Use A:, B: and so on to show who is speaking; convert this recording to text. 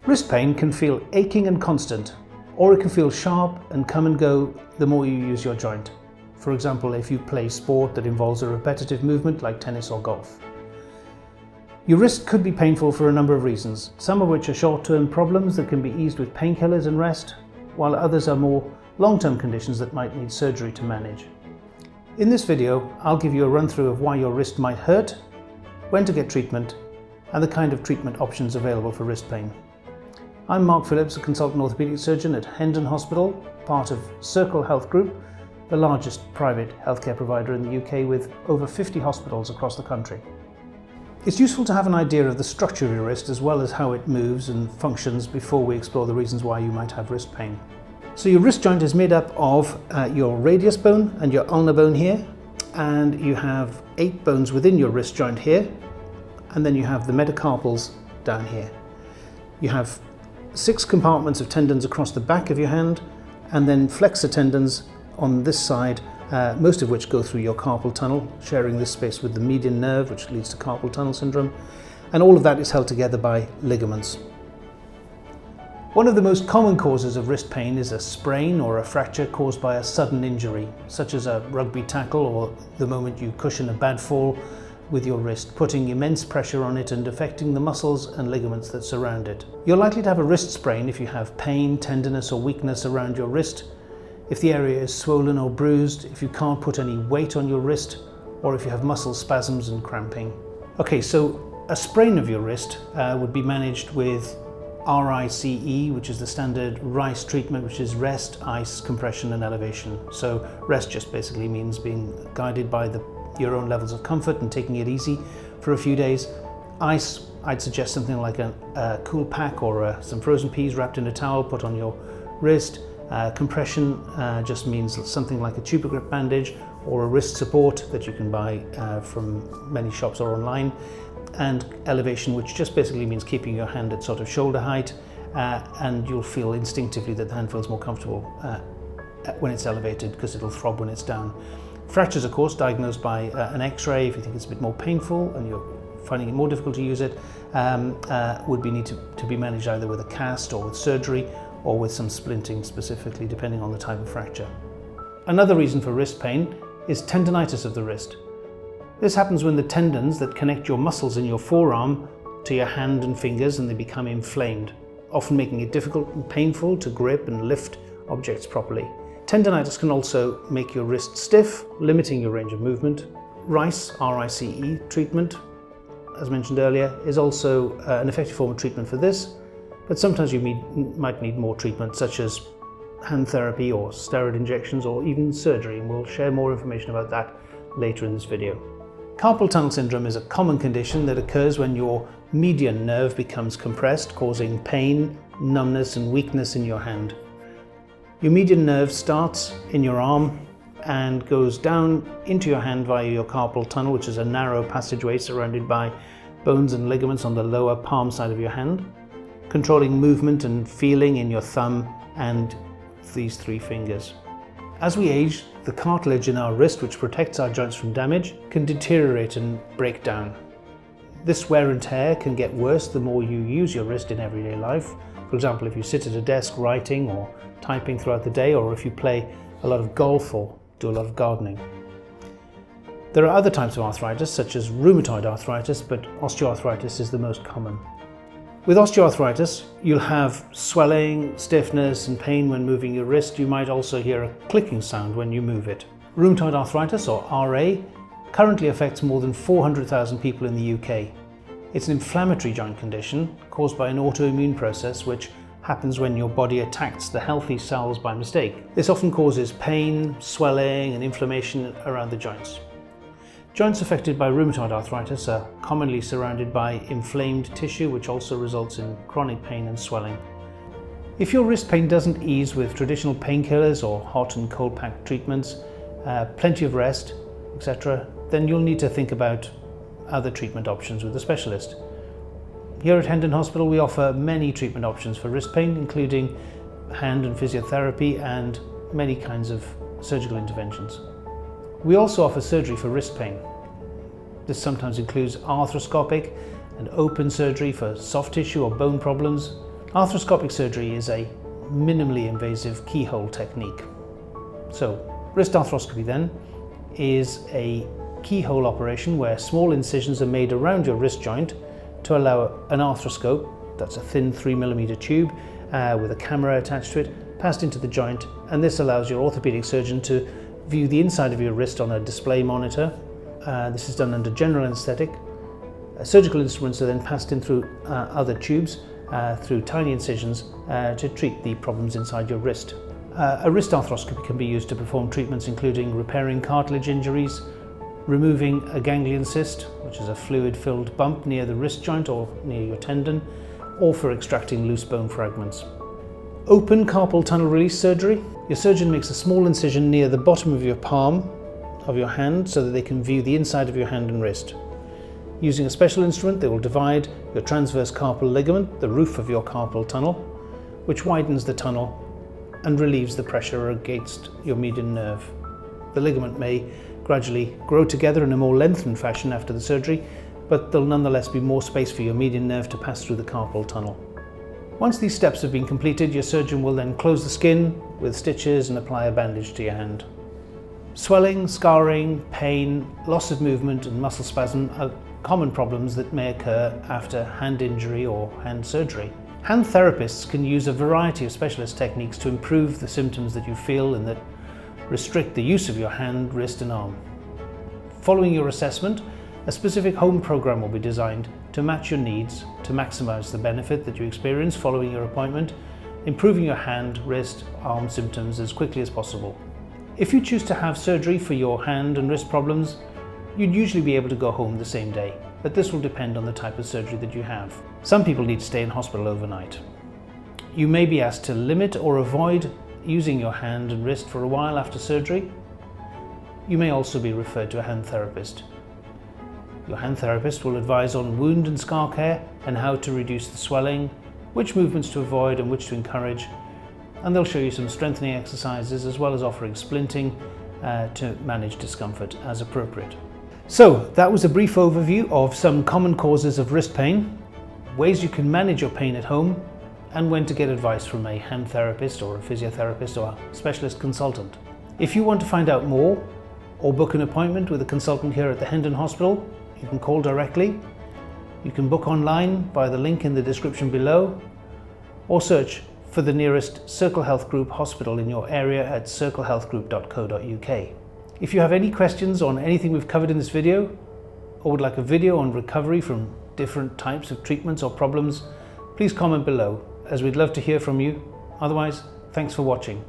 A: Wrist pain can feel aching and constant, or it can feel sharp and come and go the more you use your joint. For example, if you play sport that involves a repetitive movement like tennis or golf. Your wrist could be painful for a number of reasons, some of which are short-term problems that can be eased with painkillers and rest, while others are more long-term conditions that might need surgery to manage. In this video, I'll give you a run-through of why your wrist might hurt, when to get treatment, and the kind of treatment options available for wrist pain. I'm Mark Phillips, a consultant orthopaedic surgeon at Hendon Hospital, part of Circle Health Group, the largest private healthcare provider in the UK with over 50 hospitals across the country. It's useful to have an idea of the structure of your wrist as well as how it moves and functions before we explore the reasons why you might have wrist pain. So your wrist joint is made up of your radius bone and your ulnar bone here, and you have 8 bones within your wrist joint here, and then you have the metacarpals down here. You have 6 compartments of tendons across the back of your hand, and then flexor tendons on this side, most of which go through your carpal tunnel, sharing this space with the median nerve, which leads to carpal tunnel syndrome, and all of that is held together by ligaments. One of the most common causes of wrist pain is a sprain or a fracture caused by a sudden injury, such as a rugby tackle or the moment you cushion a bad fall with your wrist, putting immense pressure on it and affecting the muscles and ligaments that surround it. You're likely to have a wrist sprain if you have pain, tenderness or weakness around your wrist, if the area is swollen or bruised, if you can't put any weight on your wrist, or if you have muscle spasms and cramping. Okay, so a sprain of your wrist would be managed with RICE, which is the standard RICE treatment, which is rest, ice, compression and elevation. So rest just basically means being guided by your own levels of comfort and taking it easy for a few days. Ice, I'd suggest something like a cool pack or some frozen peas wrapped in a towel put on your wrist. Compression just means something like a tuber grip bandage or a wrist support that you can buy from many shops or online. And elevation, which just basically means keeping your hand at sort of shoulder height, and you'll feel instinctively that the hand feels more comfortable when it's elevated because it'll throb when it's down. Fractures, of course, diagnosed by an X-ray if you think it's a bit more painful and you're finding it more difficult to use it, would need to be managed either with a cast or with surgery or with some splinting specifically, depending on the type of fracture. Another reason for wrist pain is tendonitis of the wrist. This happens when the tendons that connect your muscles in your forearm to your hand and fingers and they become inflamed, often making it difficult and painful to grip and lift objects properly. Tendonitis can also make your wrist stiff, limiting your range of movement. RICE treatment, as mentioned earlier, is also an effective form of treatment for this, but sometimes you might need more treatment, such as hand therapy or steroid injections or even surgery, and we'll share more information about that later in this video. Carpal tunnel syndrome is a common condition that occurs when your median nerve becomes compressed, causing pain, numbness and weakness in your hand. Your median nerve starts in your arm and goes down into your hand via your carpal tunnel, which is a narrow passageway surrounded by bones and ligaments on the lower palm side of your hand, controlling movement and feeling in your thumb and these 3 fingers. As we age, the cartilage in our wrist, which protects our joints from damage, can deteriorate and break down. This wear and tear can get worse the more you use your wrist in everyday life. For example, if you sit at a desk writing or typing throughout the day, or if you play a lot of golf or do a lot of gardening. There are other types of arthritis, such as rheumatoid arthritis, but osteoarthritis is the most common. With osteoarthritis, you'll have swelling, stiffness and pain when moving your wrist. You might also hear a clicking sound when you move it. Rheumatoid arthritis, or RA, currently affects more than 400,000 people in the UK. It's an inflammatory joint condition caused by an autoimmune process which happens when your body attacks the healthy cells by mistake. This often causes pain, swelling and inflammation around the joints. Joints affected by rheumatoid arthritis are commonly surrounded by inflamed tissue, which also results in chronic pain and swelling. If your wrist pain doesn't ease with traditional painkillers or hot and cold pack treatments, plenty of rest, etc., then you'll need to think about other treatment options with a specialist. Here at Hendon Hospital, we offer many treatment options for wrist pain, including hand and physiotherapy and many kinds of surgical interventions. We also offer surgery for wrist pain. This sometimes includes arthroscopic and open surgery for soft tissue or bone problems, Arthroscopic surgery is a minimally invasive keyhole technique. So, wrist arthroscopy then is a keyhole operation where small incisions are made around your wrist joint to allow an arthroscope, that's a thin 3mm tube with a camera attached to it, passed into the joint, and this allows your orthopaedic surgeon to view the inside of your wrist on a display monitor. This is done under general anaesthetic. Surgical instruments are then passed in through other tubes, through tiny incisions to treat the problems inside your wrist. A wrist arthroscopy can be used to perform treatments including repairing cartilage injuries, removing a ganglion cyst, which is a fluid-filled bump near the wrist joint or near your tendon, or for extracting loose bone fragments. Open carpal tunnel release surgery. Your surgeon makes a small incision near the bottom of your palm of your hand so that they can view the inside of your hand and wrist. Using a special instrument, they will divide your transverse carpal ligament, the roof of your carpal tunnel, which widens the tunnel and relieves the pressure against your median nerve. The ligament may gradually grow together in a more lengthened fashion after the surgery, but there'll nonetheless be more space for your median nerve to pass through the carpal tunnel. Once these steps have been completed, your surgeon will then close the skin with stitches and apply a bandage to your hand. Swelling, scarring, pain, loss of movement and muscle spasm are common problems that may occur after hand injury or hand surgery. Hand therapists can use a variety of specialist techniques to improve the symptoms that you feel and that restrict the use of your hand, wrist and arm. Following your assessment, a specific home program will be designed to match your needs to maximize the benefit that you experience following your appointment, improving your hand, wrist, arm symptoms as quickly as possible. If you choose to have surgery for your hand and wrist problems, you'd usually be able to go home the same day, but this will depend on the type of surgery that you have. Some people need to stay in hospital overnight. You may be asked to limit or avoid using your hand and wrist for a while after surgery. You may also be referred to a hand therapist. Your hand therapist will advise on wound and scar care and how to reduce the swelling, which movements to avoid and which to encourage, and they'll show you some strengthening exercises as well as offering splinting to manage discomfort as appropriate. So that was a brief overview of some common causes of wrist pain, ways you can manage your pain at home, and when to get advice from a hand therapist or a physiotherapist or a specialist consultant. If you want to find out more or book an appointment with a consultant here at the Hendon Hospital, you can call directly. You can book online via the link in the description below, or search for the nearest Circle Health Group hospital in your area at circlehealthgroup.co.uk. If you have any questions on anything we've covered in this video, or would like a video on recovery from different types of treatments or problems, please comment below, as we'd love to hear from you. Otherwise, thanks for watching.